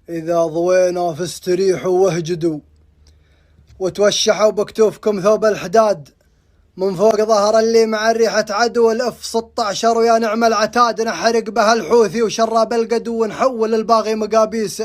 إذا ضوينا فاستريحوا واهجدوا، وتوشحوا بكتوفكم ثوب الحداد من فوق ظهر اللي مع ريحة عدو. الإف 16 ويا نعم العتاد، نحرق به الحوثي وشراب القدو، ونحول الباغي مقابيس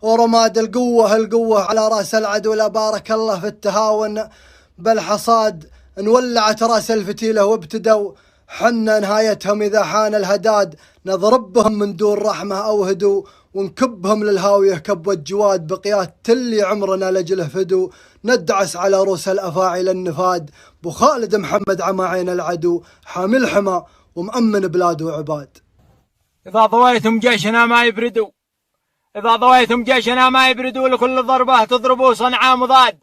ورماد. القوة على راس العدو، لا بارك الله في التهاون بالحصاد. انولعت راس الفتيلة وابتدوا حنا نهايتهم إذا حان الهداد. نضربهم من دون رحمة أو هدو، ونكبهم للهاوية كب الجواد. بقيات تلي عمرنا لجله فدو، ندعس على رؤوس الأفاعي النفاد. بو خالد محمد عماعين العدو، حامي الحما ومأمن بلاد وعباد. إذا ضويتم جيشنا ما يبردوا، إذا ضويتم جيشنا ما يبردوا، لكل ضربة تضربوا صنعاء مضاد.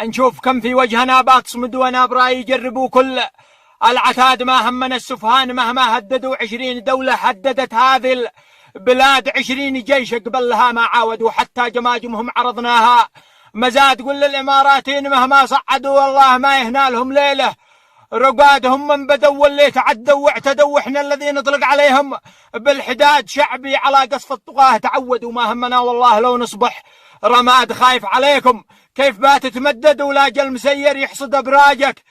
نشوف كم في وجهنا باتصمد ونابرا يجربوا كل العتاد. ما همنا السفهان مهما هددوا، 20 دولة هددت هذه البلاد، 20 جيش قبلها ما عاودوا، حتى جماجمهم عرضناها مزاد. قل للإماراتين مهما صعدوا والله ما يهنا لهم ليلة، رقادهم من بدوا واللي تعدوا واعتدوا، احنا الذين نطلق عليهم بالحداد. شعبي على قصف الطغاة تعودوا، ما همنا والله لو نصبح رماد. خايف عليكم كيف بات تمدد، ولا جل مسير يحصد ابراجك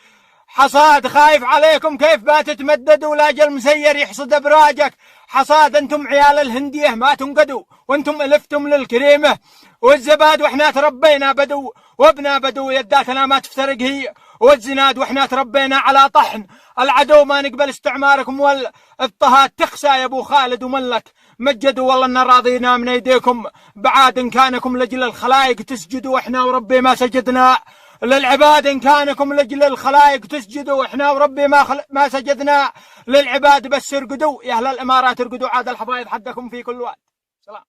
حصاد. خايف عليكم كيف بات تمدد، ولا جل مسير يحصد ابراجك حصاد. انتم عيال الهنديه ما تنقدوا، وانتم الفتم للكريمه والزباد، واحنا تربينا بدو وابنا بدو. يداتنا ما تفترق هي والزناد، واحنا تربينا على طحن العدو. ما نقبل استعماركم والاضطهاد، تخسى يا ابو خالد وملك مجدوا. والله ان راضينا من ايديكم بعاد، ان كانكم لجل الخلائق تسجدوا، احنا وربي ما سجدنا للعباد. ان كانكم لجل الخلائق تسجدوا، احنا وربي ما سجدنا للعباد. بس ارقدوا يا اهل الامارات ارقدوا، عاد الحفايض حقكم في كل وقت.